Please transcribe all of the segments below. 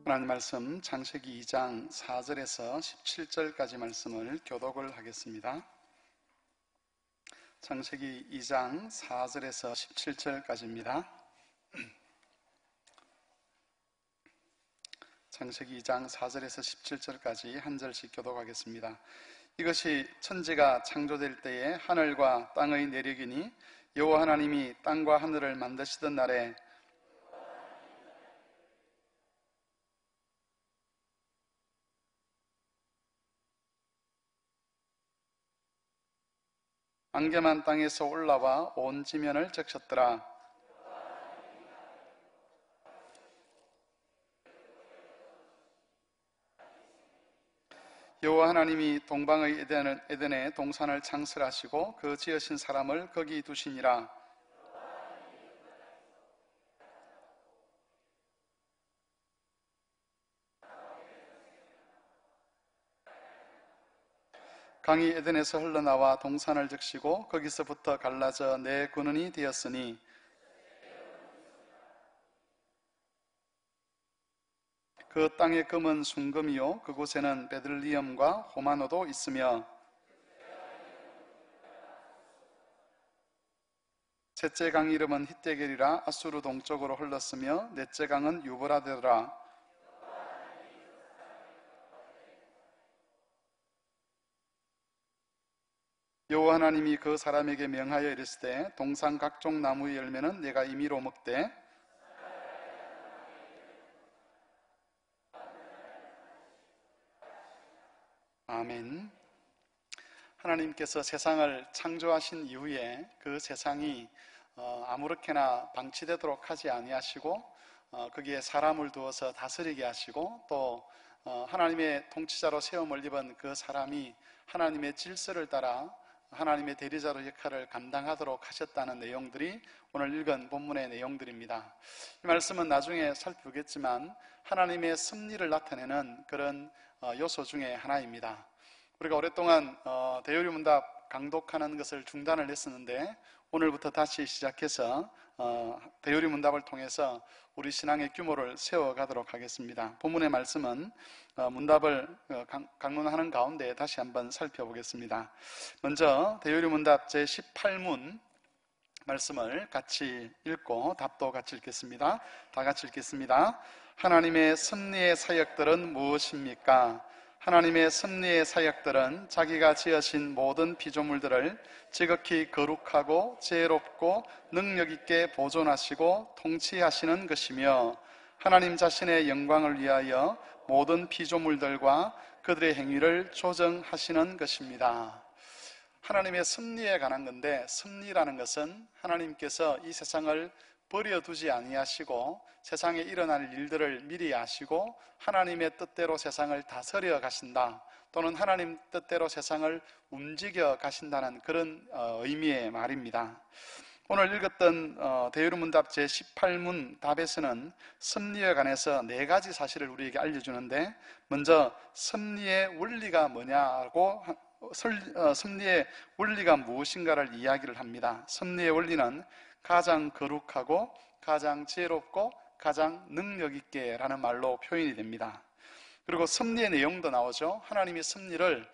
하나님 말씀 창세기 2장 4절에서 17절까지 말씀을 교독을 하겠습니다. 창세기 2장 4절에서 17절까지입니다. 창세기 2장 4절에서 17절까지 한 절씩 교독하겠습니다. 이것이 천지가 창조될 때에 하늘과 땅의 내력이니 여호와 하나님이 땅과 하늘을 만드시던 날에 안개만 땅에서 올라와 온 지면을 적셨더라. 여호와 하나님이 동방의 에덴에 동산을 창설하시고 그 지으신 사람을 거기 두시니라. 강이 에덴에서 흘러나와 동산을 적시고 거기서부터 갈라져 네 군원이 되었으니 그 땅의 금은 순금이요 그곳에는 베들리엄과 호마노도 있으며 셋째 강 이름은 hit대겔이라 아수르 동쪽으로 흘렀으며 넷째 강은 유브라데더라. 여호와 하나님이 그 사람에게 명하여 이르시되 동산 각종 나무의 열매는 내가 임의로 먹되 아멘. 하나님께서 세상을 창조하신 이후에 그 세상이 아무렇게나 방치되도록 하지 아니하시고 거기에 사람을 두어서 다스리게 하시고 또 하나님의 통치자로 세움을 입은 그 사람이 하나님의 질서를 따라 하나님의 대리자로 역할을 감당하도록 하셨다는 내용들이 오늘 읽은 본문의 내용들입니다. 이 말씀은 나중에 살펴보겠지만 하나님의 섭리를 나타내는 그런 요소 중에 하나입니다. 우리가 오랫동안 대요리문답 강독하는 것을 중단을 했었는데 오늘부터 다시 시작해서 대요리문답을 통해서 우리 신앙의 규모를 세워가도록 하겠습니다. 본문의 말씀은 문답을 강론하는 가운데 다시 한번 살펴보겠습니다. 먼저 대요리문답 제18문 말씀을 같이 읽고 답도 같이 읽겠습니다. 다 같이 읽겠습니다. 하나님의 섭리의 사역들은 무엇입니까? 하나님의 섭리의 사역들은 자기가 지으신 모든 피조물들을 지극히 거룩하고 지혜롭고 능력있게 보존하시고 통치하시는 것이며 하나님 자신의 영광을 위하여 모든 피조물들과 그들의 행위를 조정하시는 것입니다. 하나님의 섭리에 관한 건데 섭리라는 것은 하나님께서 이 세상을 버려두지 아니하시고 세상에 일어날 일들을 미리 아시고 하나님의 뜻대로 세상을 다스려 가신다 또는 하나님 뜻대로 세상을 움직여 가신다는 그런 의미의 말입니다. 오늘 읽었던 대요리문답 제18문 답에서는 섭리에 관해서 네 가지 사실을 우리에게 알려주는데 먼저 섭리의 원리가 뭐냐고 섭리의 원리가 무엇인가를 이야기를 합니다. 섭리의 원리는 가장 거룩하고 가장 지혜롭고 가장 능력있게 라는 말로 표현이 됩니다. 그리고 섭리의 내용도 나오죠. 하나님이 섭리를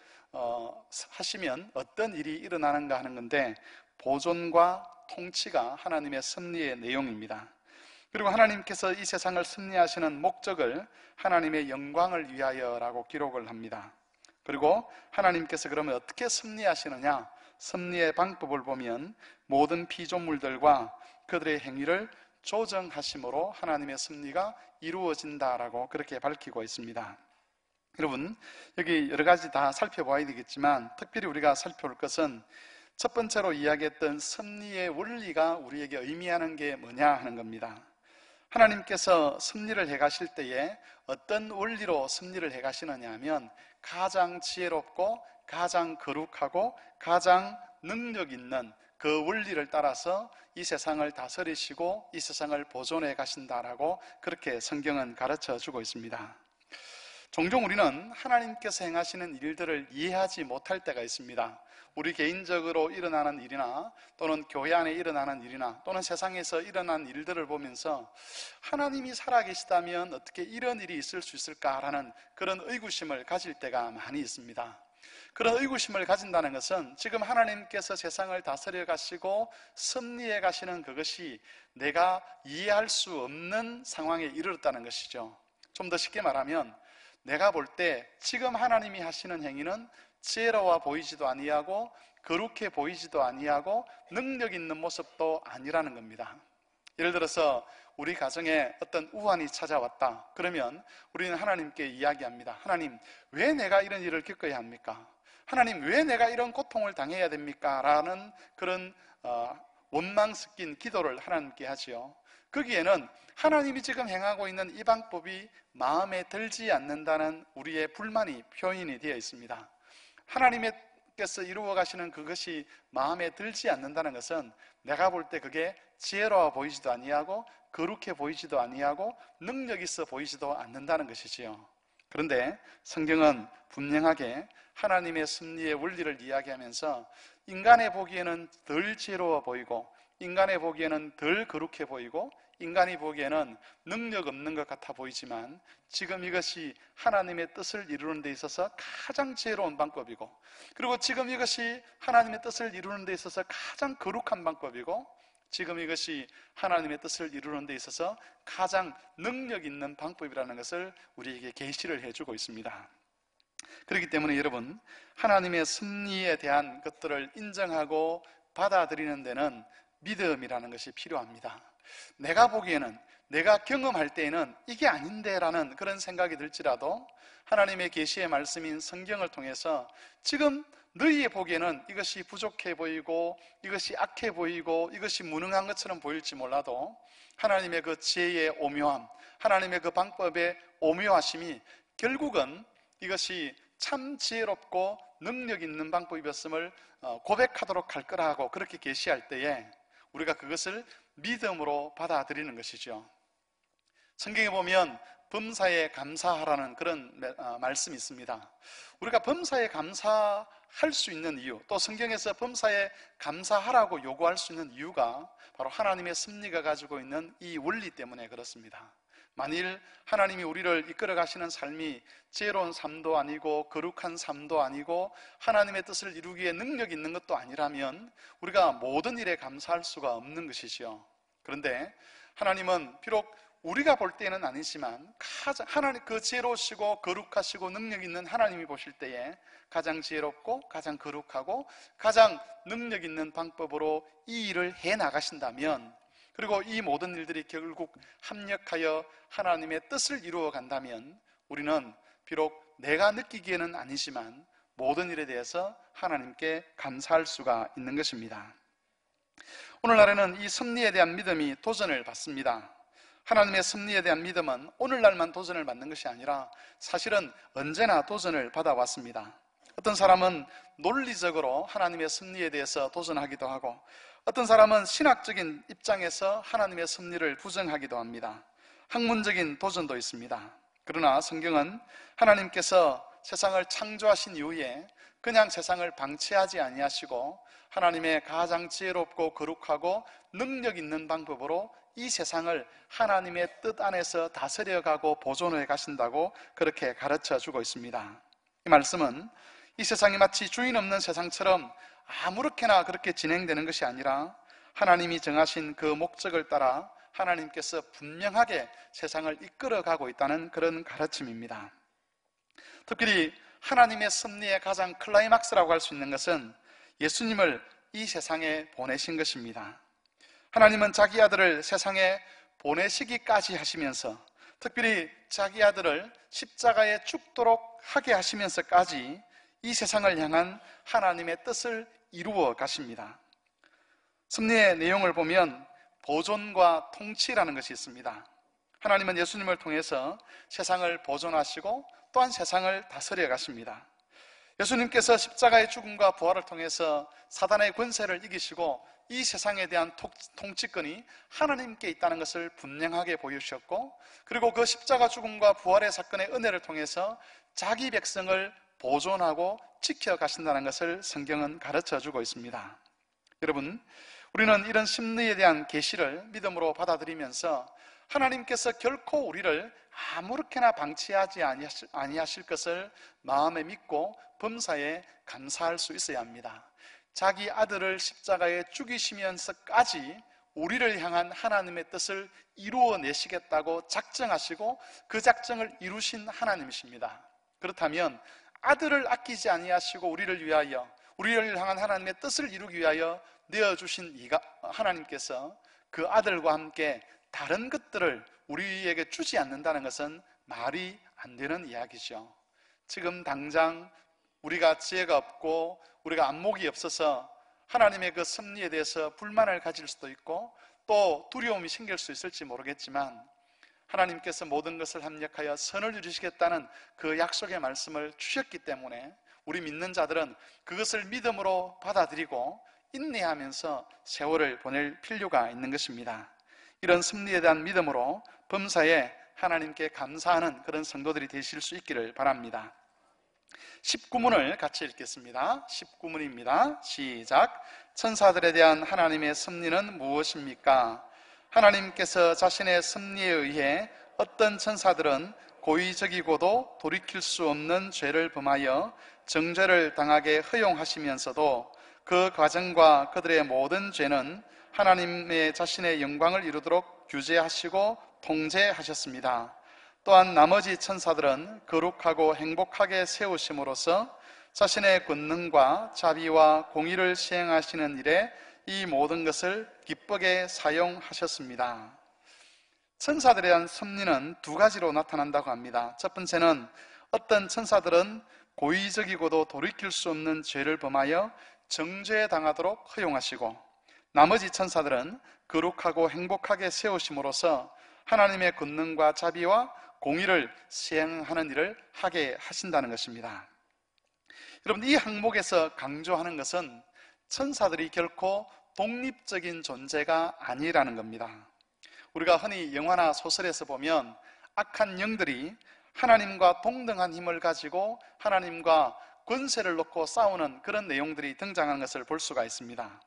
하시면 어떤 일이 일어나는가 하는 건데 보존과 통치가 하나님의 섭리의 내용입니다. 그리고 하나님께서 이 세상을 섭리하시는 목적을 하나님의 영광을 위하여라고 기록을 합니다. 그리고 하나님께서 그러면 어떻게 섭리하시느냐? 섭리의 방법을 보면 모든 피조물들과 그들의 행위를 조정하심으로 하나님의 섭리가 이루어진다라고 그렇게 밝히고 있습니다. 여러분, 여기 여러 가지 다 살펴봐야 되겠지만 특별히 우리가 살펴볼 것은 첫 번째로 이야기했던 섭리의 원리가 우리에게 의미하는 게 뭐냐 하는 겁니다. 하나님께서 섭리를 해가실 때에 어떤 원리로 섭리를 해가시느냐 하면 가장 지혜롭고 가장 거룩하고 가장 능력 있는 그 원리를 따라서 이 세상을 다스리시고 이 세상을 보존해 가신다라고 그렇게 성경은 가르쳐 주고 있습니다. 종종 우리는 하나님께서 행하시는 일들을 이해하지 못할 때가 있습니다. 우리 개인적으로 일어나는 일이나 또는 교회 안에 일어나는 일이나 또는 세상에서 일어난 일들을 보면서 하나님이 살아계시다면 어떻게 이런 일이 있을 수 있을까라는 그런 의구심을 가질 때가 많이 있습니다. 그런 의구심을 가진다는 것은 지금 하나님께서 세상을 다스려 가시고 섭리해 가시는 그것이 내가 이해할 수 없는 상황에 이르렀다는 것이죠. 좀 더 쉽게 말하면 내가 볼 때 지금 하나님이 하시는 행위는 지혜로워 보이지도 아니하고 거룩해 보이지도 아니하고 능력 있는 모습도 아니라는 겁니다. 예를 들어서 우리 가정에 어떤 우환이 찾아왔다. 그러면 우리는 하나님께 이야기합니다. 하나님, 왜 내가 이런 일을 겪어야 합니까? 하나님, 왜 내가 이런 고통을 당해야 됩니까? 라는 그런 원망 섞인 기도를 하나님께 하지요. 거기에는 하나님이 지금 행하고 있는 이 방법이 마음에 들지 않는다는 우리의 불만이 표현이 되어 있습니다. 하나님께서 이루어 가시는 그것이 마음에 들지 않는다는 것은 내가 볼 때 그게 지혜로워 보이지도 아니하고 거룩해 보이지도 아니하고 능력 있어 보이지도 않는다는 것이지요. 그런데 성경은 분명하게 하나님의 섭리의 원리를 이야기하면서 인간의 보기에는 덜 지혜로워 보이고 인간의 보기에는 덜 거룩해 보이고 인간이 보기에는 능력 없는 것 같아 보이지만 지금 이것이 하나님의 뜻을 이루는 데 있어서 가장 지혜로운 방법이고, 그리고 지금 이것이 하나님의 뜻을 이루는 데 있어서 가장 거룩한 방법이고, 지금 이것이 하나님의 뜻을 이루는 데 있어서 가장 능력 있는 방법이라는 것을 우리에게 계시를 해주고 있습니다. 그렇기 때문에 여러분, 하나님의 섭리에 대한 것들을 인정하고 받아들이는 데는 믿음이라는 것이 필요합니다. 내가 보기에는, 내가 경험할 때에는 이게 아닌데 라는 그런 생각이 들지라도 하나님의 계시의 말씀인 성경을 통해서 지금 너희의 보기에는 이것이 부족해 보이고 이것이 악해 보이고 이것이 무능한 것처럼 보일지 몰라도 하나님의 그 지혜의 오묘함, 하나님의 그 방법의 오묘하심이 결국은 이것이 참 지혜롭고 능력 있는 방법이었음을 고백하도록 할 거라고 그렇게 계시할 때에 우리가 그것을 믿음으로 받아들이는 것이죠. 성경에 보면 범사에 감사하라는 그런 말씀이 있습니다. 우리가 범사에 감사할 수 있는 이유, 또 성경에서 범사에 감사하라고 요구할 수 있는 이유가 바로 하나님의 섭리가 가지고 있는 이 원리 때문에 그렇습니다. 만일 하나님이 우리를 이끌어 가시는 삶이 지혜로운 삶도 아니고 거룩한 삶도 아니고 하나님의 뜻을 이루기에 능력 있는 것도 아니라면 우리가 모든 일에 감사할 수가 없는 것이지요. 그런데 하나님은 비록 우리가 볼 때는 아니지만 하나님 그 지혜로우시고 거룩하시고 능력 있는 하나님이 보실 때에 가장 지혜롭고 가장 거룩하고 가장 능력 있는 방법으로 이 일을 해 나가신다면, 그리고 이 모든 일들이 결국 합력하여 하나님의 뜻을 이루어 간다면 우리는 비록 내가 느끼기에는 아니지만 모든 일에 대해서 하나님께 감사할 수가 있는 것입니다. 오늘날에는 이 섭리에 대한 믿음이 도전을 받습니다. 하나님의 섭리에 대한 믿음은 오늘날만 도전을 받는 것이 아니라 사실은 언제나 도전을 받아왔습니다. 어떤 사람은 논리적으로 하나님의 섭리에 대해서 도전하기도 하고, 어떤 사람은 신학적인 입장에서 하나님의 섭리를 부정하기도 합니다. 학문적인 도전도 있습니다. 그러나 성경은 하나님께서 세상을 창조하신 이후에 그냥 세상을 방치하지 아니하시고 하나님의 가장 지혜롭고 거룩하고 능력 있는 방법으로 이 세상을 하나님의 뜻 안에서 다스려가고 보존해 가신다고 그렇게 가르쳐 주고 있습니다. 이 말씀은 이 세상이 마치 주인 없는 세상처럼 아무렇게나 그렇게 진행되는 것이 아니라 하나님이 정하신 그 목적을 따라 하나님께서 분명하게 세상을 이끌어가고 있다는 그런 가르침입니다. 특별히 하나님의 섭리의 가장 클라이막스라고 할 수 있는 것은 예수님을 이 세상에 보내신 것입니다. 하나님은 자기 아들을 세상에 보내시기까지 하시면서, 특별히 자기 아들을 십자가에 죽도록 하게 하시면서까지 이 세상을 향한 하나님의 뜻을 이루어 가십니다. 섭리의 내용을 보면 보존과 통치라는 것이 있습니다. 하나님은 예수님을 통해서 세상을 보존하시고 또한 세상을 다스려 가십니다. 예수님께서 십자가의 죽음과 부활을 통해서 사단의 권세를 이기시고 이 세상에 대한 통치권이 하나님께 있다는 것을 분명하게 보여주셨고, 그리고 그 십자가 죽음과 부활의 사건의 은혜를 통해서 자기 백성을 보존하고 지켜가신다는 것을 성경은 가르쳐주고 있습니다. 여러분, 우리는 이런 심리에 대한 계시를 믿음으로 받아들이면서 하나님께서 결코 우리를 아무렇게나 방치하지 아니하실 것을 마음에 믿고 범사에 감사할 수 있어야 합니다. 자기 아들을 십자가에 죽이시면서까지 우리를 향한 하나님의 뜻을 이루어내시겠다고 작정하시고 그 작정을 이루신 하나님이십니다. 그렇다면 아들을 아끼지 아니하시고 우리를 향한 하나님의 뜻을 이루기 위하여 내어주신 하나님께서 그 아들과 함께 다른 것들을 우리에게 주지 않는다는 것은 말이 안 되는 이야기죠. 지금 당장 우리가 지혜가 없고 우리가 안목이 없어서 하나님의 그 섭리에 대해서 불만을 가질 수도 있고 또 두려움이 생길 수 있을지 모르겠지만, 하나님께서 모든 것을 합력하여 선을 이루시겠다는 그 약속의 말씀을 주셨기 때문에 우리 믿는 자들은 그것을 믿음으로 받아들이고 인내하면서 세월을 보낼 필요가 있는 것입니다. 이런 섭리에 대한 믿음으로 범사에 하나님께 감사하는 그런 성도들이 되실 수 있기를 바랍니다. 19문을 같이 읽겠습니다. 19문입니다. 시작. 천사들에 대한 하나님의 섭리는 무엇입니까? 하나님께서 자신의 섭리에 의해 어떤 천사들은 고의적이고도 돌이킬 수 없는 죄를 범하여 정죄를 당하게 허용하시면서도 그 과정과 그들의 모든 죄는 하나님의 자신의 영광을 이루도록 규제하시고 통제하셨습니다. 또한 나머지 천사들은 거룩하고 행복하게 세우심으로써 자신의 권능과 자비와 공의를 시행하시는 일에 이 모든 것을 기쁘게 사용하셨습니다. 천사들에 대한 섭리는 두 가지로 나타난다고 합니다. 첫 번째는 어떤 천사들은 고의적이고도 돌이킬 수 없는 죄를 범하여 정죄당하도록 허용하시고, 나머지 천사들은 거룩하고 행복하게 세우심으로써 하나님의 권능과 자비와 공의를 시행하는 일을 하게 하신다는 것입니다. 여러분, 이 항목에서 강조하는 것은 천사들이 결코 독립적인 존재가 아니라는 겁니다. 우리가 흔히 영화나 소설에서 보면 악한 영들이 하나님과 동등한 힘을 가지고 하나님과 권세를 놓고 싸우는 그런 내용들이 등장하는 것을 볼 수가 있습니다.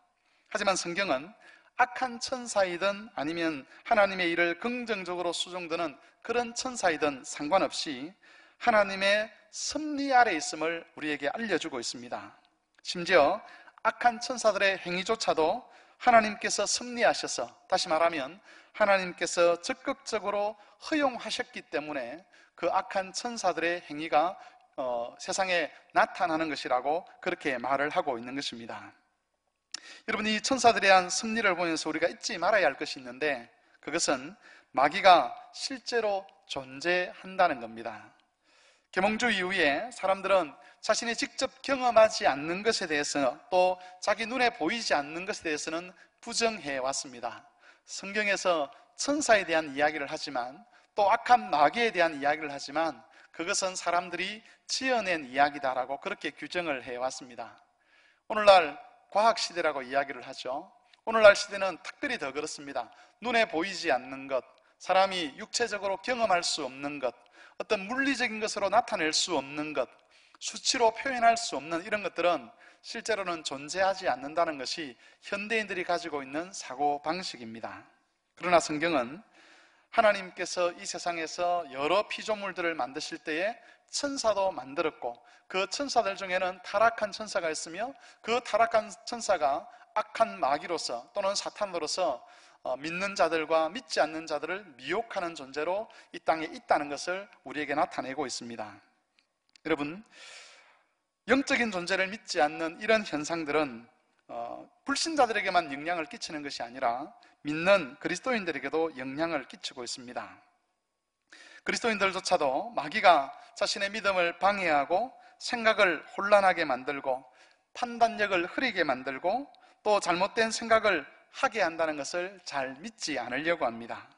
하지만 성경은 악한 천사이든 아니면 하나님의 일을 긍정적으로 수종드는 그런 천사이든 상관없이 하나님의 섭리 아래 있음을 우리에게 알려주고 있습니다. 심지어 악한 천사들의 행위조차도 하나님께서 섭리하셔서, 다시 말하면 하나님께서 적극적으로 허용하셨기 때문에 그 악한 천사들의 행위가 세상에 나타나는 것이라고 그렇게 말을 하고 있는 것입니다. 여러분, 이 천사들에 대한 섭리를 보면서 우리가 잊지 말아야 할 것이 있는데, 그것은 마귀가 실제로 존재한다는 겁니다. 계몽주 이후에 사람들은 자신이 직접 경험하지 않는 것에 대해서, 또 자기 눈에 보이지 않는 것에 대해서는 부정해 왔습니다. 성경에서 천사에 대한 이야기를 하지만, 또 악한 마귀에 대한 이야기를 하지만 그것은 사람들이 지어낸 이야기다라고 그렇게 규정을 해왔습니다. 오늘날 과학시대라고 이야기를 하죠. 오늘날 시대는 특별히 더 그렇습니다. 눈에 보이지 않는 것, 사람이 육체적으로 경험할 수 없는 것, 어떤 물리적인 것으로 나타낼 수 없는 것, 수치로 표현할 수 없는 이런 것들은 실제로는 존재하지 않는다는 것이 현대인들이 가지고 있는 사고방식입니다. 그러나 성경은 하나님께서 이 세상에서 여러 피조물들을 만드실 때에 천사도 만들었고, 그 천사들 중에는 타락한 천사가 있으며 그 타락한 천사가 악한 마귀로서 또는 사탄으로서 믿는 자들과 믿지 않는 자들을 미혹하는 존재로 이 땅에 있다는 것을 우리에게 나타내고 있습니다. 여러분, 영적인 존재를 믿지 않는 이런 현상들은 불신자들에게만 영향을 끼치는 것이 아니라 믿는 그리스도인들에게도 영향을 끼치고 있습니다. 그리스도인들조차도 마귀가 자신의 믿음을 방해하고 생각을 혼란하게 만들고 판단력을 흐리게 만들고 또 잘못된 생각을 하게 한다는 것을 잘 믿지 않으려고 합니다.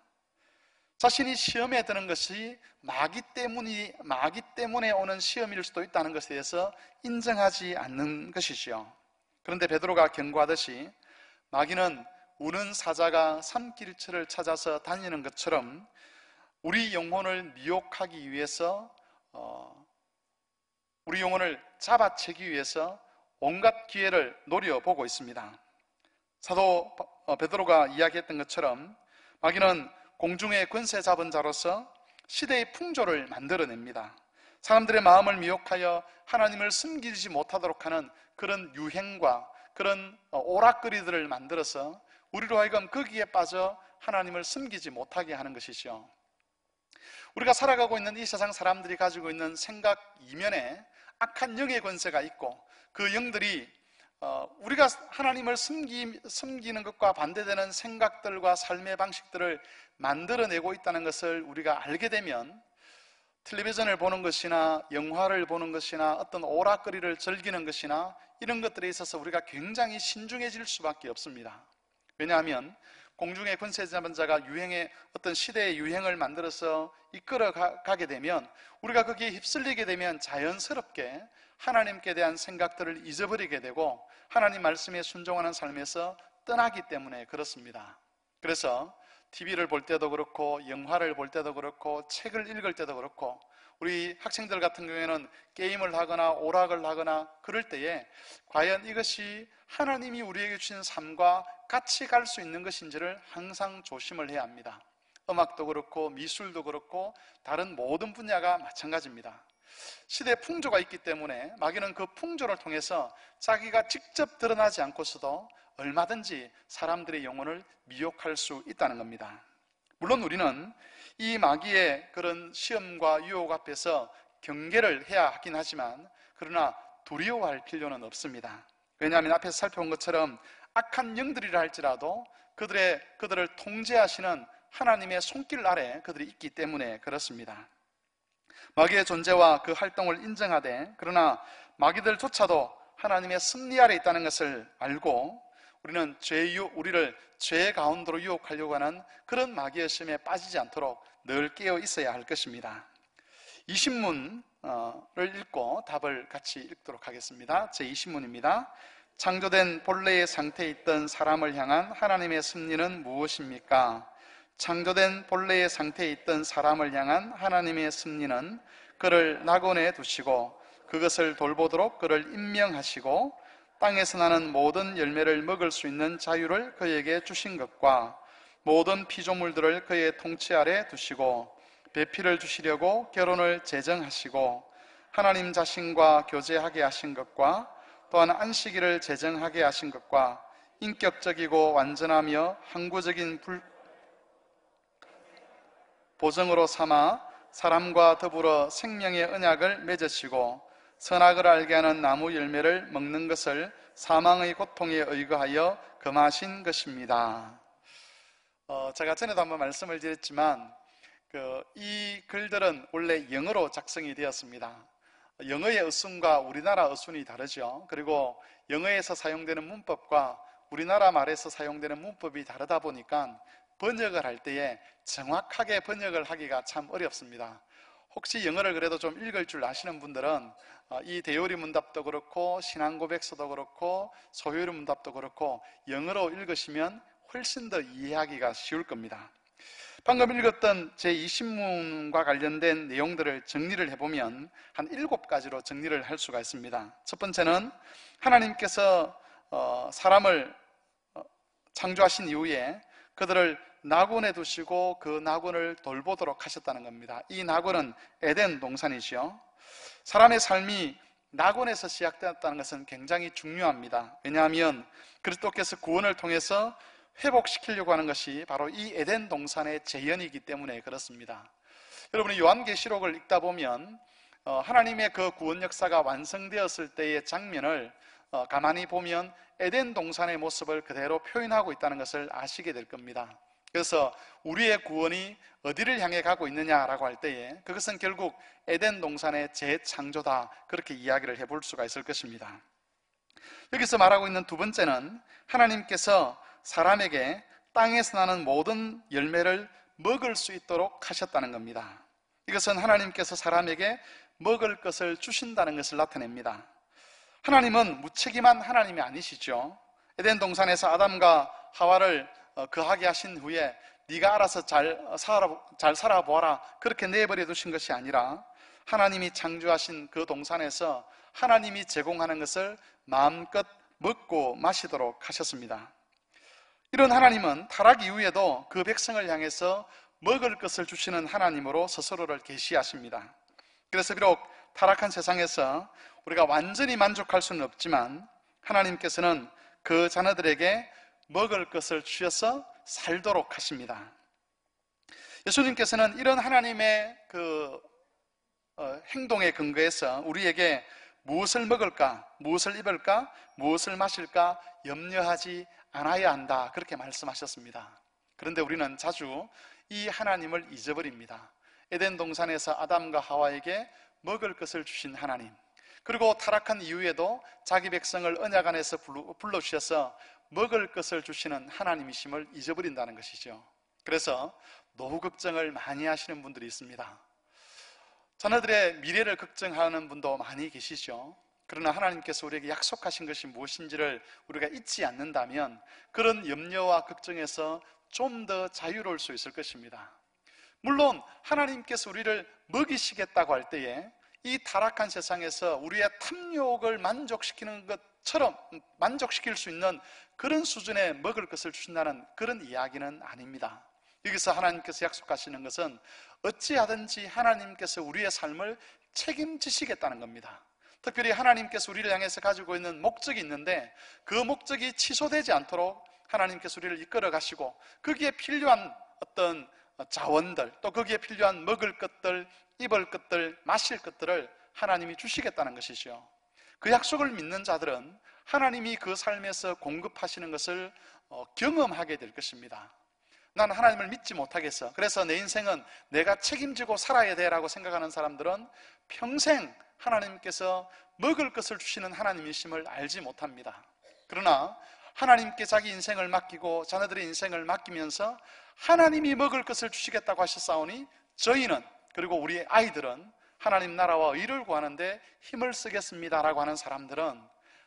자신이 시험에 드는 것이 마귀 때문에 오는 시험일 수도 있다는 것에 대해서 인정하지 않는 것이지요. 그런데 베드로가 경고하듯이 마귀는 우는 사자가 삼킬처를 찾아서 다니는 것처럼 우리 영혼을 미혹하기 위해서, 우리 영혼을 잡아채기 위해서 온갖 기회를 노려보고 있습니다. 사도 베드로가 이야기했던 것처럼 마귀는 공중의 권세 잡은 자로서 시대의 풍조를 만들어냅니다. 사람들의 마음을 미혹하여 하나님을 숨기지 못하도록 하는 그런 유행과 그런 오락거리들을 만들어서 우리로 하여금 거기에 빠져 하나님을 숨기지 못하게 하는 것이죠. 우리가 살아가고 있는 이 세상 사람들이 가지고 있는 생각 이면에 악한 영의 권세가 있고, 그 영들이 우리가 하나님을 숨기는 것과 반대되는 생각들과 삶의 방식들을 만들어내고 있다는 것을 우리가 알게 되면 텔레비전을 보는 것이나 영화를 보는 것이나 어떤 오락거리를 즐기는 것이나 이런 것들에 있어서 우리가 굉장히 신중해질 수밖에 없습니다. 왜냐하면 공중의 권세 잡은 자가 유행의 어떤 시대의 유행을 만들어서 이끌어가게 되면, 우리가 거기에 휩쓸리게 되면 자연스럽게 하나님께 대한 생각들을 잊어버리게 되고 하나님 말씀에 순종하는 삶에서 떠나기 때문에 그렇습니다. 그래서 TV를 볼 때도 그렇고 영화를 볼 때도 그렇고 책을 읽을 때도 그렇고, 우리 학생들 같은 경우에는 게임을 하거나 오락을 하거나 그럴 때에 과연 이것이 하나님이 우리에게 주신 삶과 같이 갈 수 있는 것인지를 항상 조심을 해야 합니다. 음악도 그렇고 미술도 그렇고 다른 모든 분야가 마찬가지입니다. 시대의 풍조가 있기 때문에 마귀는 그 풍조를 통해서 자기가 직접 드러나지 않고서도 얼마든지 사람들의 영혼을 미혹할 수 있다는 겁니다. 물론 우리는 이 마귀의 그런 시험과 유혹 앞에서 경계를 해야 하긴 하지만, 그러나 두려워할 필요는 없습니다. 왜냐하면 앞에서 살펴본 것처럼 악한 영들이라 할지라도 그들을 통제하시는 하나님의 손길 아래 그들이 있기 때문에 그렇습니다. 마귀의 존재와 그 활동을 인정하되, 그러나 마귀들조차도 하나님의 섭리 아래 있다는 것을 알고 우리는 우리를 죄 가운데로 유혹하려고 하는 그런 마귀의 시험에 빠지지 않도록 늘 깨어 있어야 할 것입니다. 이 신문을 읽고 답을 같이 읽도록 하겠습니다. 제20문입니다. 창조된 본래의 상태에 있던 사람을 향한 하나님의 섭리는 무엇입니까? 창조된 본래의 상태에 있던 사람을 향한 하나님의 섭리는 그를 낙원에 두시고 그것을 돌보도록 그를 임명하시고 땅에서 나는 모든 열매를 먹을 수 있는 자유를 그에게 주신 것과 모든 피조물들을 그의 통치 아래 두시고 배필을 주시려고 결혼을 제정하시고 하나님 자신과 교제하게 하신 것과 또한 안식일을 제정하게 하신 것과 인격적이고 완전하며 항구적인 보정으로 삼아 사람과 더불어 생명의 언약을 맺으시고 선악을 알게 하는 나무 열매를 먹는 것을 사망의 고통에 의거하여 금하신 것입니다. 제가 전에도 한번 말씀을 드렸지만 이 글들은 원래 영어로 작성이 되었습니다. 영어의 어순과 우리나라 어순이 다르죠. 그리고 영어에서 사용되는 문법과 우리나라 말에서 사용되는 문법이 다르다 보니까 번역을 할 때에 정확하게 번역을 하기가 참 어렵습니다. 혹시 영어를 그래도 좀 읽을 줄 아시는 분들은 이 대요리 문답도 그렇고 신앙고백서도 그렇고 소요리 문답도 그렇고 영어로 읽으시면 훨씬 더 이해하기가 쉬울 겁니다. 방금 읽었던 제20문과 관련된 내용들을 정리를 해보면 한 7가지로 정리를 할 수가 있습니다. 첫 번째는 하나님께서 사람을 창조하신 이후에 그들을 낙원에 두시고 그 낙원을 돌보도록 하셨다는 겁니다. 이 낙원은 에덴 동산이죠. 사람의 삶이 낙원에서 시작되었다는 것은 굉장히 중요합니다. 왜냐하면 그리스도께서 구원을 통해서 회복시키려고 하는 것이 바로 이 에덴 동산의 재현이기 때문에 그렇습니다. 여러분이 요한계시록을 읽다 보면 하나님의 그 구원 역사가 완성되었을 때의 장면을 가만히 보면 에덴 동산의 모습을 그대로 표현하고 있다는 것을 아시게 될 겁니다. 그래서 우리의 구원이 어디를 향해 가고 있느냐라고 할 때에 그것은 결국 에덴 동산의 재창조다, 그렇게 이야기를 해볼 수가 있을 것입니다. 여기서 말하고 있는 두 번째는 하나님께서 사람에게 땅에서 나는 모든 열매를 먹을 수 있도록 하셨다는 겁니다. 이것은 하나님께서 사람에게 먹을 것을 주신다는 것을 나타냅니다. 하나님은 무책임한 하나님이 아니시죠. 에덴 동산에서 아담과 하와를 거하게 하신 후에 네가 알아서 잘 살아보아라 그렇게 내버려 두신 것이 아니라 하나님이 창조하신 그 동산에서 하나님이 제공하는 것을 마음껏 먹고 마시도록 하셨습니다. 이런 하나님은 타락 이후에도 그 백성을 향해서 먹을 것을 주시는 하나님으로 스스로를 계시하십니다. 그래서 비록 타락한 세상에서 우리가 완전히 만족할 수는 없지만 하나님께서는 그 자녀들에게 먹을 것을 주셔서 살도록 하십니다. 예수님께서는 이런 하나님의 행동에 근거해서 우리에게 무엇을 먹을까, 무엇을 입을까, 무엇을 마실까 염려하지 않아야 한다 그렇게 말씀하셨습니다. 그런데 우리는 자주 이 하나님을 잊어버립니다. 에덴 동산에서 아담과 하와에게 먹을 것을 주신 하나님, 그리고 타락한 이후에도 자기 백성을 언약 안에서 불러주셔서 먹을 것을 주시는 하나님이심을 잊어버린다는 것이죠. 그래서 노후 걱정을 많이 하시는 분들이 있습니다. 자녀들의 미래를 걱정하는 분도 많이 계시죠. 그러나 하나님께서 우리에게 약속하신 것이 무엇인지를 우리가 잊지 않는다면 그런 염려와 걱정에서 좀 더 자유로울 수 있을 것입니다. 물론 하나님께서 우리를 먹이시겠다고 할 때에 이 타락한 세상에서 우리의 탐욕을 만족시키는 것처럼 만족시킬 수 있는 그런 수준의 먹을 것을 주신다는 그런 이야기는 아닙니다. 여기서 하나님께서 약속하시는 것은 어찌하든지 하나님께서 우리의 삶을 책임지시겠다는 겁니다. 특별히 하나님께서 우리를 향해서 가지고 있는 목적이 있는데 그 목적이 취소되지 않도록 하나님께서 우리를 이끌어 가시고 거기에 필요한 어떤 자원들, 또 거기에 필요한 먹을 것들, 입을 것들, 마실 것들을 하나님이 주시겠다는 것이죠. 그 약속을 믿는 자들은 하나님이 그 삶에서 공급하시는 것을 경험하게 될 것입니다. 난 하나님을 믿지 못하겠어, 그래서 내 인생은 내가 책임지고 살아야 돼 라고 생각하는 사람들은 평생 하나님께서 먹을 것을 주시는 하나님이심을 알지 못합니다. 그러나 하나님께 자기 인생을 맡기고 자녀들의 인생을 맡기면서 하나님이 먹을 것을 주시겠다고 하셨사오니 저희는, 그리고 우리 아이들은 하나님 나라와 의를 구하는데 힘을 쓰겠습니다 라고 하는 사람들은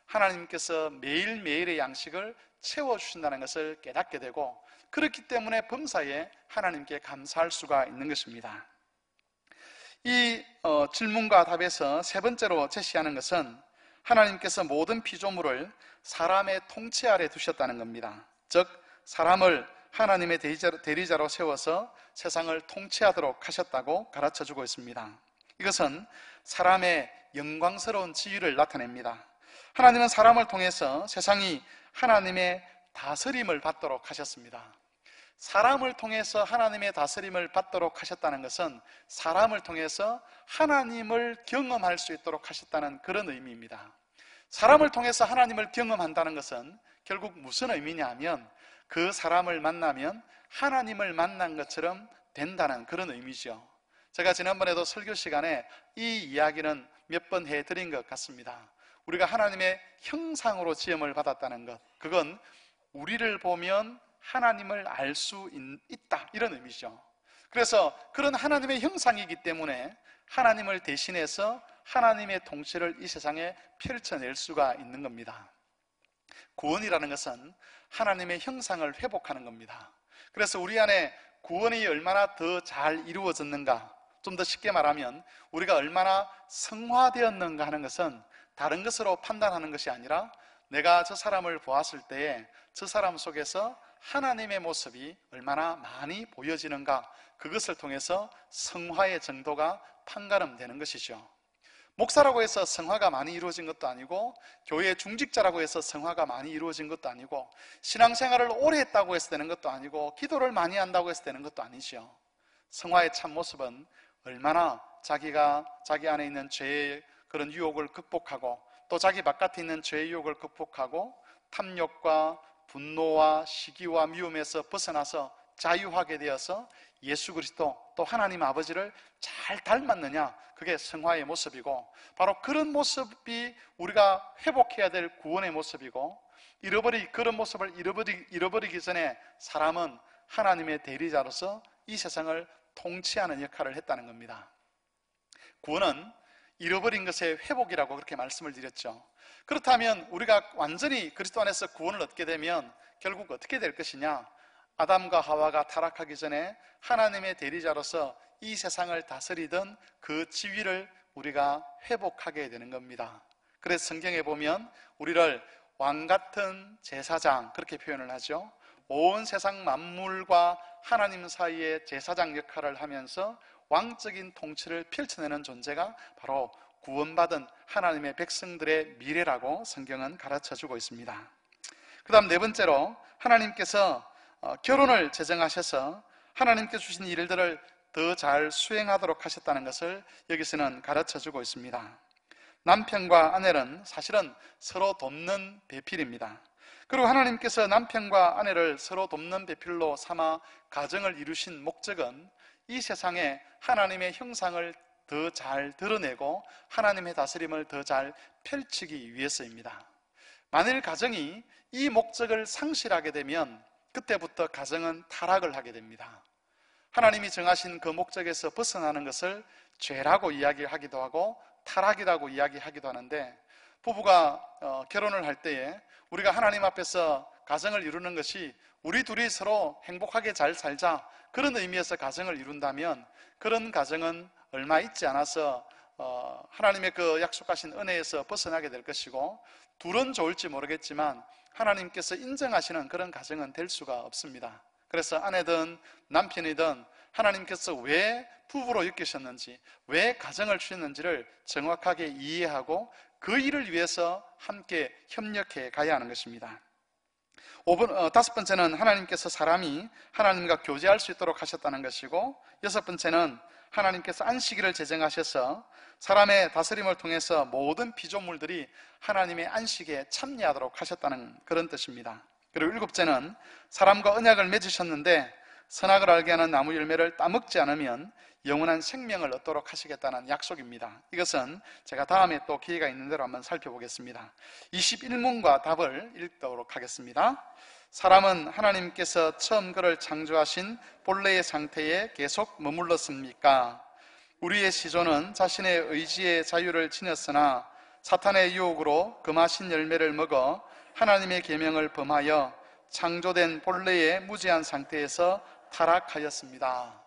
하나님께서 매일매일의 양식을 채워주신다는 것을 깨닫게 되고, 그렇기 때문에 범사에 하나님께 감사할 수가 있는 것입니다. 이 질문과 답에서 세 번째로 제시하는 것은 하나님께서 모든 피조물을 사람의 통치 아래 두셨다는 겁니다. 즉 사람을 하나님의 대리자로 세워서 세상을 통치하도록 하셨다고 가르쳐주고 있습니다. 이것은 사람의 영광스러운 지위를 나타냅니다. 하나님은 사람을 통해서 세상이 하나님의 다스림을 받도록 하셨습니다. 사람을 통해서 하나님의 다스림을 받도록 하셨다는 것은 사람을 통해서 하나님을 경험할 수 있도록 하셨다는 그런 의미입니다. 사람을 통해서 하나님을 경험한다는 것은 결국 무슨 의미냐 하면 그 사람을 만나면 하나님을 만난 것처럼 된다는 그런 의미죠. 제가 지난번에도 설교 시간에 이 이야기는 몇 번 해드린 것 같습니다. 우리가 하나님의 형상으로 지음을 받았다는 것, 그건 우리를 보면 하나님을 알 수 있다 이런 의미죠. 그래서 그런 하나님의 형상이기 때문에 하나님을 대신해서 하나님의 통치를 이 세상에 펼쳐낼 수가 있는 겁니다. 구원이라는 것은 하나님의 형상을 회복하는 겁니다. 그래서 우리 안에 구원이 얼마나 더 잘 이루어졌는가, 좀 더 쉽게 말하면 우리가 얼마나 성화되었는가 하는 것은 다른 것으로 판단하는 것이 아니라 내가 저 사람을 보았을 때에 저 사람 속에서 하나님의 모습이 얼마나 많이 보여지는가, 그것을 통해서 성화의 정도가 판가름되는 것이죠. 목사라고 해서 성화가 많이 이루어진 것도 아니고, 교회 중직자라고 해서 성화가 많이 이루어진 것도 아니고, 신앙생활을 오래 했다고 해서 되는 것도 아니고, 기도를 많이 한다고 해서 되는 것도 아니죠. 성화의 참모습은 얼마나 자기가 자기 안에 있는 죄의 그런 유혹을 극복하고, 또 자기 바깥에 있는 죄의 유혹을 극복하고 탐욕과 분노와 시기와 미움에서 벗어나서 자유하게 되어서 예수 그리스도 또 하나님 아버지를 잘 닮았느냐, 그게 성화의 모습이고, 바로 그런 모습이 우리가 회복해야 될 구원의 모습이고, 그런 모습을 잃어버리기 전에 사람은 하나님의 대리자로서 이 세상을 통치하는 역할을 했다는 겁니다. 구원은 잃어버린 것의 회복이라고 그렇게 말씀을 드렸죠. 그렇다면 우리가 완전히 그리스도 안에서 구원을 얻게 되면 결국 어떻게 될 것이냐? 아담과 하와가 타락하기 전에 하나님의 대리자로서 이 세상을 다스리던 그 지위를 우리가 회복하게 되는 겁니다. 그래서 성경에 보면 우리를 왕같은 제사장, 그렇게 표현을 하죠. 온 세상 만물과 하나님 사이의 제사장 역할을 하면서 왕적인 통치를 펼쳐내는 존재가 바로 구원받은 하나님의 백성들의 미래라고 성경은 가르쳐주고 있습니다. 그 다음 네 번째로 하나님께서 결혼을 제정하셔서 하나님께 주신 일들을 더 잘 수행하도록 하셨다는 것을 여기서는 가르쳐주고 있습니다. 남편과 아내는 사실은 서로 돕는 배필입니다. 그리고 하나님께서 남편과 아내를 서로 돕는 배필로 삼아 가정을 이루신 목적은 이 세상에 하나님의 형상을 더 잘 드러내고 하나님의 다스림을 더 잘 펼치기 위해서입니다. 만일 가정이 이 목적을 상실하게 되면 그때부터 가정은 타락을 하게 됩니다. 하나님이 정하신 그 목적에서 벗어나는 것을 죄라고 이야기하기도 하고 타락이라고 이야기하기도 하는데, 부부가 결혼을 할 때에 우리가 하나님 앞에서 가정을 이루는 것이 우리 둘이 서로 행복하게 잘 살자, 그런 의미에서 가정을 이룬다면 그런 가정은 얼마 있지 않아서 하나님의 그 약속하신 은혜에서 벗어나게 될 것이고, 둘은 좋을지 모르겠지만 하나님께서 인정하시는 그런 가정은 될 수가 없습니다. 그래서 아내든 남편이든 하나님께서 왜 부부로 엮으셨는지, 왜 가정을 주셨는지를 정확하게 이해하고 그 일을 위해서 함께 협력해 가야 하는 것입니다. 다섯 번째는 하나님께서 사람이 하나님과 교제할 수 있도록 하셨다는 것이고, 여섯 번째는 하나님께서 안식일을 제정하셔서 사람의 다스림을 통해서 모든 피조물들이 하나님의 안식에 참여하도록 하셨다는 그런 뜻입니다. 그리고 일곱째는 사람과 언약을 맺으셨는데 선악을 알게 하는 나무 열매를 따먹지 않으면 영원한 생명을 얻도록 하시겠다는 약속입니다. 이것은 제가 다음에 또 기회가 있는 대로 한번 살펴보겠습니다. 21문과 답을 읽도록 하겠습니다. 사람은 하나님께서 처음 그를 창조하신 본래의 상태에 계속 머물렀습니까? 우리의 시조는 자신의 의지의 자유를 지녔으나 사탄의 유혹으로 금하신 열매를 먹어 하나님의 계명을 범하여 창조된 본래의 무지한 상태에서 타락하였습니다.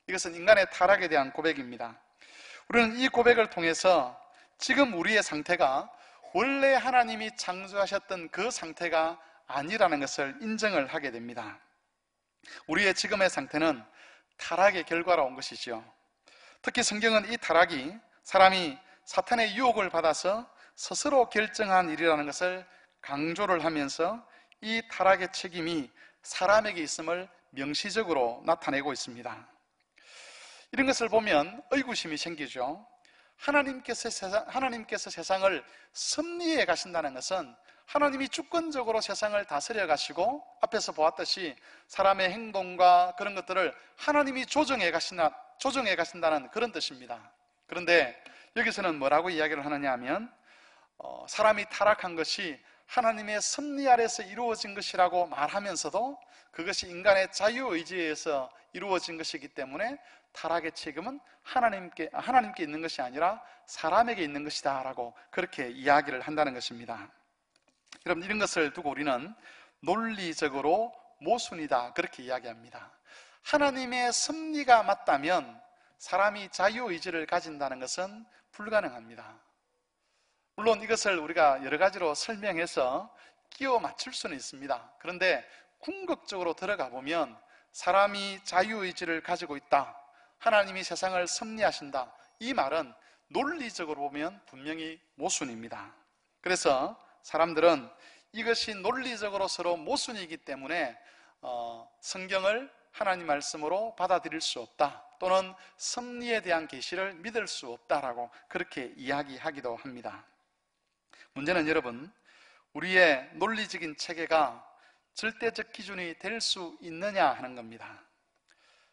이것은 인간의 타락에 대한 고백입니다. 우리는 이 고백을 통해서 지금 우리의 상태가 원래 하나님이 창조하셨던 그 상태가 아니라는 것을 인정을 하게 됩니다. 우리의 지금의 상태는 타락의 결과로 온 것이죠. 특히 성경은 이 타락이 사람이 사탄의 유혹을 받아서 스스로 결정한 일이라는 것을 강조를 하면서 이 타락의 책임이 사람에게 있음을 명시적으로 나타내고 있습니다. 이런 것을 보면 의구심이 생기죠. 하나님께서 세상을 섭리해 가신다는 것은 하나님이 주권적으로 세상을 다스려 가시고 앞에서 보았듯이 사람의 행동과 그런 것들을 하나님이 조정해 가신다는 그런 뜻입니다. 그런데 여기서는 뭐라고 이야기를 하느냐 하면 사람이 타락한 것이 하나님의 섭리 아래서 이루어진 것이라고 말하면서도 그것이 인간의 자유의지에 의해서 이루어진 것이기 때문에 타락의 책임은 하나님께 있는 것이 아니라 사람에게 있는 것이다 라고 그렇게 이야기를 한다는 것입니다. 여러분, 이런 것을 두고 우리는 논리적으로 모순이다 그렇게 이야기합니다. 하나님의 섭리가 맞다면 사람이 자유의지를 가진다는 것은 불가능합니다. 물론 이것을 우리가 여러 가지로 설명해서 끼워 맞출 수는 있습니다. 그런데 궁극적으로 들어가 보면 사람이 자유의지를 가지고 있다, 하나님이 세상을 섭리하신다, 이 말은 논리적으로 보면 분명히 모순입니다. 그래서 사람들은 이것이 논리적으로 서로 모순이기 때문에 성경을 하나님 말씀으로 받아들일 수 없다, 또는 섭리에 대한 계시를 믿을 수 없다라고 그렇게 이야기하기도 합니다. 문제는 여러분, 우리의 논리적인 체계가 절대적 기준이 될 수 있느냐 하는 겁니다.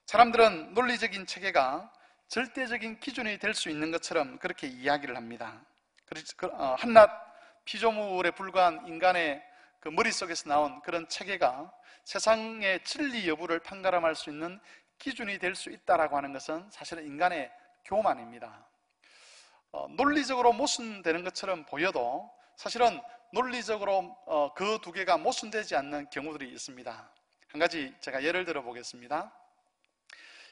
사람들은 논리적인 체계가 절대적인 기준이 될 수 있는 것처럼 그렇게 이야기를 합니다. 한낱 피조물에 불과한 인간의 그 머릿속에서 나온 그런 체계가 세상의 진리 여부를 판가름할 수 있는 기준이 될 수 있다라고 하는 것은 사실은 인간의 교만입니다. 논리적으로 모순되는 것처럼 보여도 사실은 논리적으로 그 두 개가 모순되지 않는 경우들이 있습니다. 한 가지 제가 예를 들어 보겠습니다.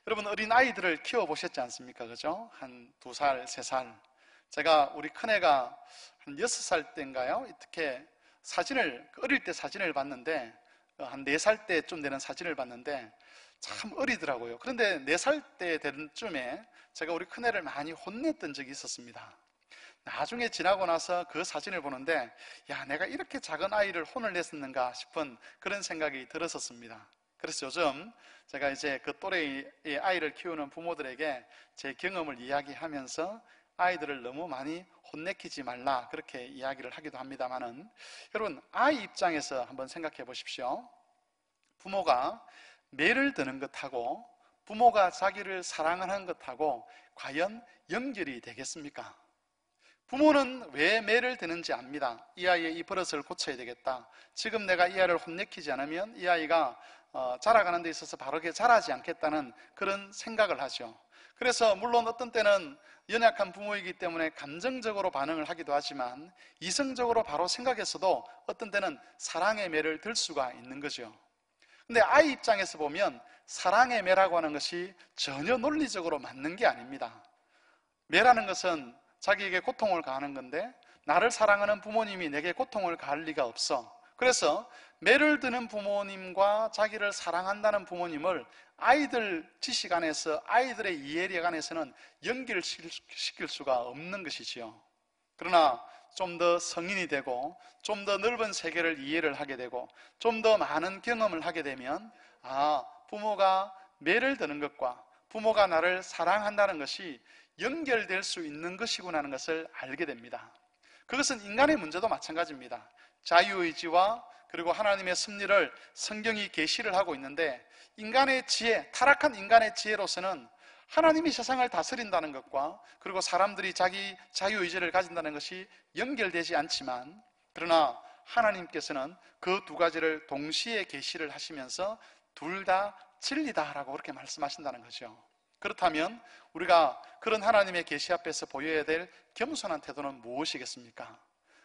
여러분, 어린 아이들을 키워 보셨지 않습니까? 그죠? 한 2살, 3살. 제가 우리 큰애가 한 6살 때인가요? 이렇게 어릴 때 사진을 봤는데, 한 4살 때쯤 되는 사진을 봤는데 참 어리더라고요. 그런데 4살 때 되는 쯤에 제가 우리 큰애를 많이 혼냈던 적이 있었습니다. 나중에 지나고 나서 그 사진을 보는데, 야, 내가 이렇게 작은 아이를 혼을 냈었는가 싶은 그런 생각이 들었었습니다. 그래서 요즘 제가 이제 그 또래의 아이를 키우는 부모들에게 제 경험을 이야기하면서 아이들을 너무 많이 혼내키지 말라, 그렇게 이야기를 하기도 합니다만은, 여러분, 아이 입장에서 한번 생각해 보십시오. 부모가 매를 드는 것하고 부모가 자기를 사랑하는 것하고 과연 연결이 되겠습니까? 부모는 왜 매를 드는지 압니다. 이 아이의 이 버릇을 고쳐야 되겠다. 지금 내가 이 아이를 혼내키지 않으면 이 아이가 자라가는 데 있어서 바르게 자라지 않겠다는 그런 생각을 하죠. 그래서 물론 어떤 때는 연약한 부모이기 때문에 감정적으로 반응을 하기도 하지만 이성적으로 바로 생각했어도 어떤 때는 사랑의 매를 들 수가 있는 거죠. 근데 아이 입장에서 보면 사랑의 매라고 하는 것이 전혀 논리적으로 맞는 게 아닙니다. 매라는 것은 자기에게 고통을 가하는 건데, 나를 사랑하는 부모님이 내게 고통을 가할 리가 없어. 그래서 매를 드는 부모님과 자기를 사랑한다는 부모님을 아이들 지식 안에서, 아이들의 이해력 안에서는 연결시킬 수가 없는 것이지요. 그러나 좀 더 성인이 되고 좀 더 넓은 세계를 이해를 하게 되고 좀 더 많은 경험을 하게 되면, 부모가 매를 드는 것과 부모가 나를 사랑한다는 것이 연결될 수 있는 것이구나 하는 것을 알게 됩니다. 그것은 인간의 문제도 마찬가지입니다. 자유의지와 그리고 하나님의 섭리를 성경이 계시를 하고 있는데, 인간의 지혜, 타락한 인간의 지혜로서는 하나님이 세상을 다스린다는 것과 그리고 사람들이 자기 자유의지를 가진다는 것이 연결되지 않지만, 그러나 하나님께서는 그 두 가지를 동시에 계시를 하시면서 둘 다 진리다라고 그렇게 말씀하신다는 거죠. 그렇다면 우리가 그런 하나님의 계시 앞에서 보여야 될 겸손한 태도는 무엇이겠습니까?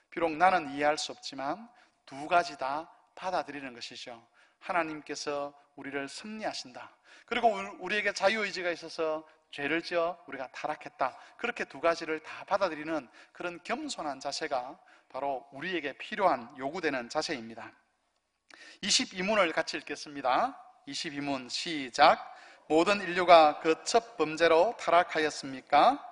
비록 나는 이해할 수 없지만 두 가지 다 받아들이는 것이죠. 하나님께서 우리를 섭리하신다. 그리고 우리에게 자유의지가 있어서 죄를 지어 우리가 타락했다. 그렇게 두 가지를 다 받아들이는 그런 겸손한 자세가 바로 우리에게 필요한 요구되는 자세입니다. 22문을 같이 읽겠습니다. 22문 시작. 모든 인류가 그 첫 범죄로 타락하였습니까?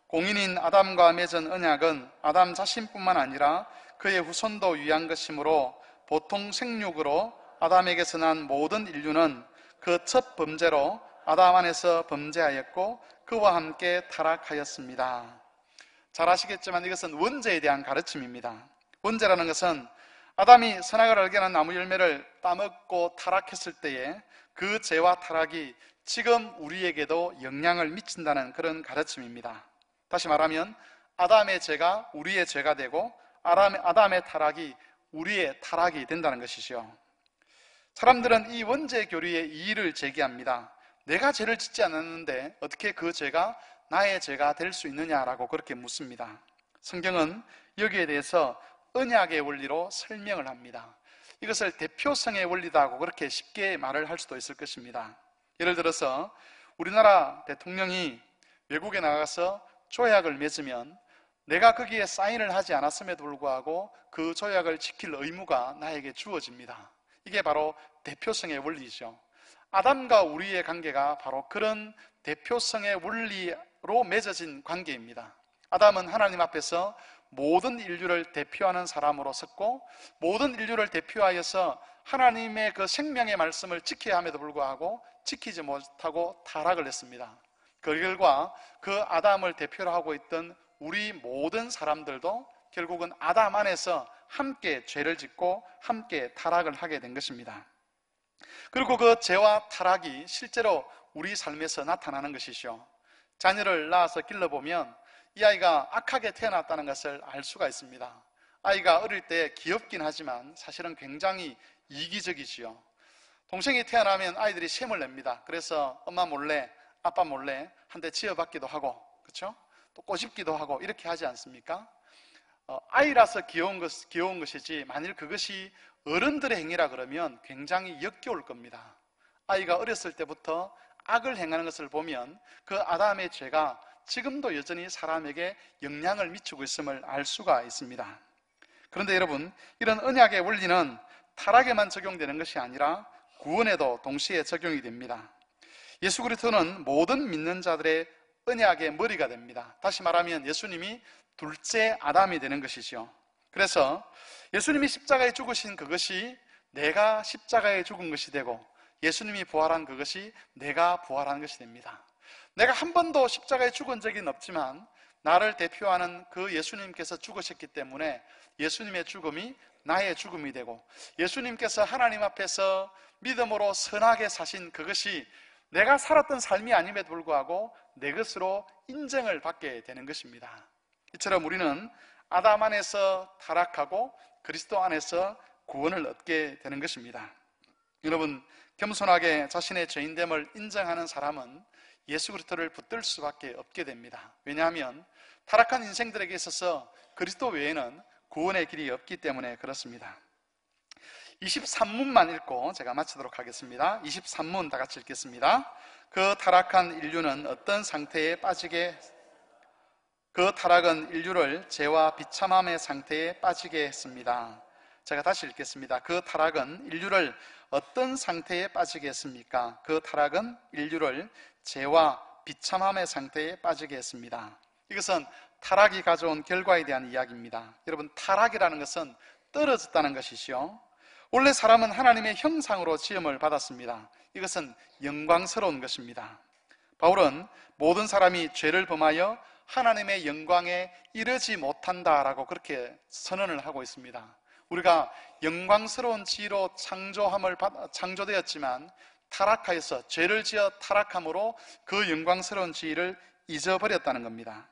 공인인 아담과 맺은 언약은 아담 자신뿐만 아니라 그의 후손도 위한 것이므로 보통 생육으로 아담에게서 난 모든 인류는 그 첫 범죄로 아담 안에서 범죄하였고 그와 함께 타락하였습니다. 잘 아시겠지만 이것은 원죄에 대한 가르침입니다. 원죄라는 것은 아담이 선악을 알게 하는 나무 열매를 따먹고 타락했을 때에 그 죄와 타락이 지금 우리에게도 영향을 미친다는 그런 가르침입니다. 다시 말하면 아담의 죄가 우리의 죄가 되고 아담의 타락이 우리의 타락이 된다는 것이죠. 사람들은 이 원죄 교리에 이의를 제기합니다. 내가 죄를 짓지 않았는데 어떻게 그 죄가 나의 죄가 될 수 있느냐라고 그렇게 묻습니다. 성경은 여기에 대해서 언약의 원리로 설명을 합니다. 이것을 대표성의 원리다고 그렇게 쉽게 말을 할 수도 있을 것입니다. 예를 들어서 우리나라 대통령이 외국에 나가서 조약을 맺으면 내가 거기에 사인을 하지 않았음에도 불구하고 그 조약을 지킬 의무가 나에게 주어집니다. 이게 바로 대표성의 원리죠. 아담과 우리의 관계가 바로 그런 대표성의 원리로 맺어진 관계입니다. 아담은 하나님 앞에서 모든 인류를 대표하는 사람으로 섰고, 모든 인류를 대표하여서 하나님의 그 생명의 말씀을 지켜야 함에도 불구하고 지키지 못하고 타락을 했습니다. 그 결과 그 아담을 대표로 하고 있던 우리 모든 사람들도 결국은 아담 안에서 함께 죄를 짓고 함께 타락을 하게 된 것입니다. 그리고 그 죄와 타락이 실제로 우리 삶에서 나타나는 것이죠. 자녀를 낳아서 길러보면 이 아이가 악하게 태어났다는 것을 알 수가 있습니다. 아이가 어릴 때 귀엽긴 하지만 사실은 굉장히 이기적이지요. 동생이 태어나면 아이들이 셈을 냅니다. 그래서 엄마 몰래, 아빠 몰래 한 대 지어받기도 하고, 그렇죠? 또 꼬집기도 하고 이렇게 하지 않습니까? 아이라서 귀여운 것이지 만일 그것이 어른들의 행위라 그러면 굉장히 역겨울 겁니다. 아이가 어렸을 때부터 악을 행하는 것을 보면 그 아담의 죄가 지금도 여전히 사람에게 영향을 미치고 있음을 알 수가 있습니다. 그런데 여러분, 이런 언약의 원리는 타락에만 적용되는 것이 아니라 구원에도 동시에 적용이 됩니다. 예수 그리스도는 모든 믿는 자들의 언약의 머리가 됩니다. 다시 말하면 예수님이 둘째 아담이 되는 것이죠. 그래서 예수님이 십자가에 죽으신 그것이 내가 십자가에 죽은 것이 되고, 예수님이 부활한 그것이 내가 부활한 것이 됩니다. 내가 한 번도 십자가에 죽은 적은 없지만 나를 대표하는 그 예수님께서 죽으셨기 때문에 예수님의 죽음이 나의 죽음이 되고, 예수님께서 하나님 앞에서 믿음으로 선하게 사신 그것이 내가 살았던 삶이 아님에도 불구하고 내 것으로 인정을 받게 되는 것입니다. 이처럼 우리는 아담 안에서 타락하고 그리스도 안에서 구원을 얻게 되는 것입니다. 여러분, 겸손하게 자신의 죄인됨을 인정하는 사람은 예수 그리스도를 붙들 수밖에 없게 됩니다. 왜냐하면 타락한 인생들에게 있어서 그리스도 외에는 구원의 길이 없기 때문에 그렇습니다. 23문만 읽고 제가 마치도록 하겠습니다. 23문 다 같이 읽겠습니다. 그 타락한 인류는 어떤 상태에 빠지게, 그 타락은 인류를 죄와 비참함의 상태에 빠지게 했습니다. 제가 다시 읽겠습니다. 그 타락은 인류를 어떤 상태에 빠지게 했습니까? 그 타락은 인류를 죄와 비참함의 상태에 빠지게 했습니다. 이것은 타락이 가져온 결과에 대한 이야기입니다. 여러분, 타락이라는 것은 떨어졌다는 것이죠. 원래 사람은 하나님의 형상으로 지음을 받았습니다. 이것은 영광스러운 것입니다. 바울은 모든 사람이 죄를 범하여 하나님의 영광에 이르지 못한다라고 그렇게 선언을 하고 있습니다. 우리가 영광스러운 지위로 창조되었지만 타락하여서 죄를 지어 타락함으로 그 영광스러운 지위를 잊어버렸다는 겁니다.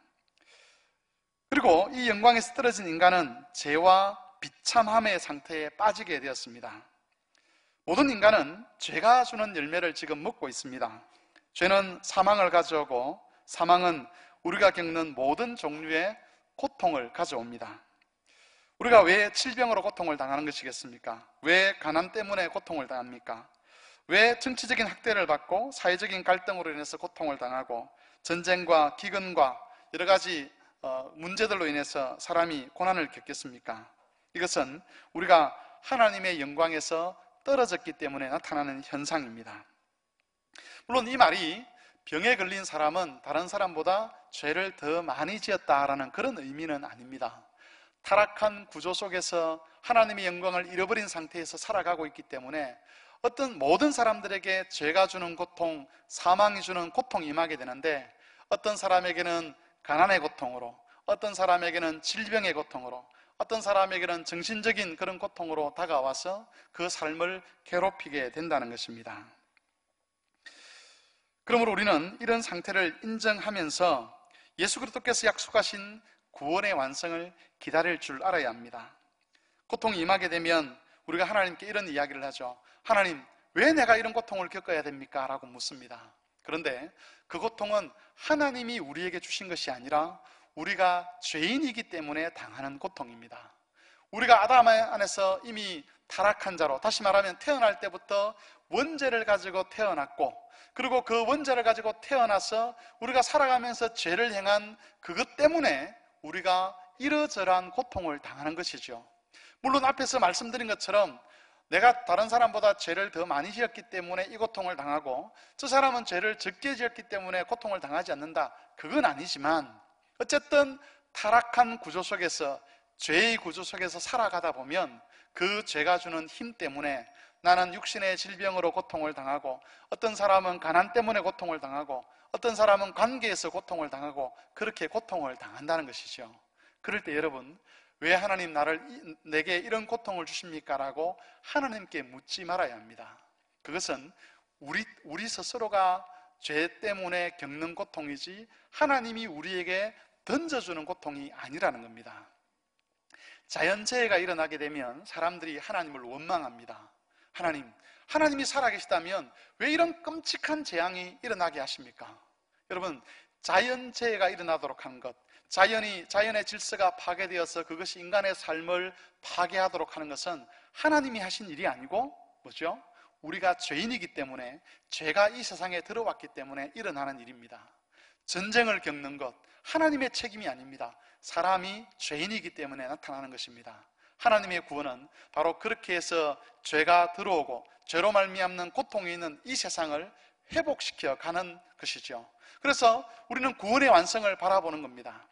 그리고 이 영광에서 떨어진 인간은 죄와 비참함의 상태에 빠지게 되었습니다. 모든 인간은 죄가 주는 열매를 지금 먹고 있습니다. 죄는 사망을 가져오고, 사망은 우리가 겪는 모든 종류의 고통을 가져옵니다. 우리가 왜 질병으로 고통을 당하는 것이겠습니까? 왜 가난 때문에 고통을 당합니까? 왜 정치적인 학대를 받고 사회적인 갈등으로 인해서 고통을 당하고 전쟁과 기근과 여러 가지 문제들로 인해서 사람이 고난을 겪겠습니까? 이것은 우리가 하나님의 영광에서 떨어졌기 때문에 나타나는 현상입니다. 물론 이 말이 병에 걸린 사람은 다른 사람보다 죄를 더 많이 지었다라는 그런 의미는 아닙니다. 타락한 구조 속에서 하나님의 영광을 잃어버린 상태에서 살아가고 있기 때문에 어떤 모든 사람들에게 죄가 주는 고통, 사망이 주는 고통이 임하게 되는데, 어떤 사람에게는 가난의 고통으로, 어떤 사람에게는 질병의 고통으로, 어떤 사람에게는 정신적인 그런 고통으로 다가와서 그 삶을 괴롭히게 된다는 것입니다. 그러므로 우리는 이런 상태를 인정하면서 예수 그리스도께서 약속하신 구원의 완성을 기다릴 줄 알아야 합니다. 고통이 임하게 되면 우리가 하나님께 이런 이야기를 하죠. 하나님, 왜 내가 이런 고통을 겪어야 됩니까? 라고 묻습니다. 그런데 그 고통은 하나님이 우리에게 주신 것이 아니라 우리가 죄인이기 때문에 당하는 고통입니다. 우리가 아담 안에서 이미 타락한 자로, 다시 말하면 태어날 때부터 원죄를 가지고 태어났고, 그리고 그 원죄를 가지고 태어나서 우리가 살아가면서 죄를 행한 그것 때문에 우리가 이러저러한 고통을 당하는 것이죠. 물론 앞에서 말씀드린 것처럼 내가 다른 사람보다 죄를 더 많이 지었기 때문에 이 고통을 당하고, 저 사람은 죄를 적게 지었기 때문에 고통을 당하지 않는다, 그건 아니지만 어쨌든 타락한 구조 속에서, 죄의 구조 속에서 살아가다 보면 그 죄가 주는 힘 때문에 나는 육신의 질병으로 고통을 당하고, 어떤 사람은 가난 때문에 고통을 당하고, 어떤 사람은 관계에서 고통을 당하고, 그렇게 고통을 당한다는 것이죠. 그럴 때 여러분, 왜 하나님 내게 이런 고통을 주십니까? 라고 하나님께 묻지 말아야 합니다. 그것은 우리 스스로가 죄 때문에 겪는 고통이지 하나님이 우리에게 던져주는 고통이 아니라는 겁니다. 자연재해가 일어나게 되면 사람들이 하나님을 원망합니다. 하나님이 살아계시다면 왜 이런 끔찍한 재앙이 일어나게 하십니까? 여러분, 자연재해가 일어나도록 하는 것, 자연의 질서가 파괴되어서 그것이 인간의 삶을 파괴하도록 하는 것은 하나님이 하신 일이 아니고 뭐죠? 우리가 죄인이기 때문에, 죄가 이 세상에 들어왔기 때문에 일어나는 일입니다. 전쟁을 겪는 것, 하나님의 책임이 아닙니다. 사람이 죄인이기 때문에 나타나는 것입니다. 하나님의 구원은 바로 그렇게 해서 죄가 들어오고 죄로 말미암는 고통이 있는 이 세상을 회복시켜 가는 것이죠. 그래서 우리는 구원의 완성을 바라보는 겁니다.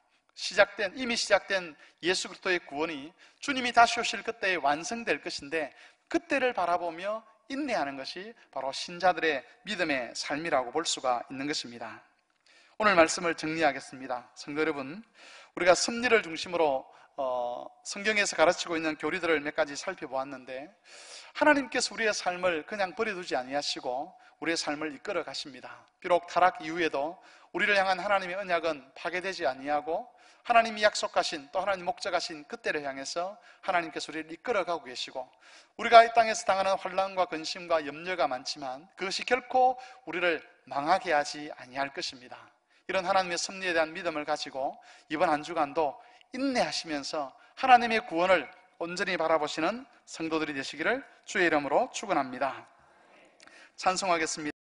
이미 시작된 예수 그리스도의 구원이 주님이 다시 오실 그때에 완성될 것인데, 그때를 바라보며 인내하는 것이 바로 신자들의 믿음의 삶이라고 볼 수가 있는 것입니다. 오늘 말씀을 정리하겠습니다. 성도 여러분, 우리가 섭리를 중심으로 성경에서 가르치고 있는 교리들을 몇 가지 살펴보았는데, 하나님께서 우리의 삶을 그냥 버려두지 아니하시고 우리의 삶을 이끌어 가십니다. 비록 타락 이후에도 우리를 향한 하나님의 언약은 파괴되지 아니하고, 하나님이 약속하신, 또 하나님 목적하신 그때를 향해서 하나님께서 우리를 이끌어가고 계시고, 우리가 이 땅에서 당하는 환난과 근심과 염려가 많지만 그것이 결코 우리를 망하게 하지 아니할 것입니다. 이런 하나님의 섭리에 대한 믿음을 가지고 이번 한 주간도 인내하시면서 하나님의 구원을 온전히 바라보시는 성도들이 되시기를 주의 이름으로 축원합니다. 찬송하겠습니다.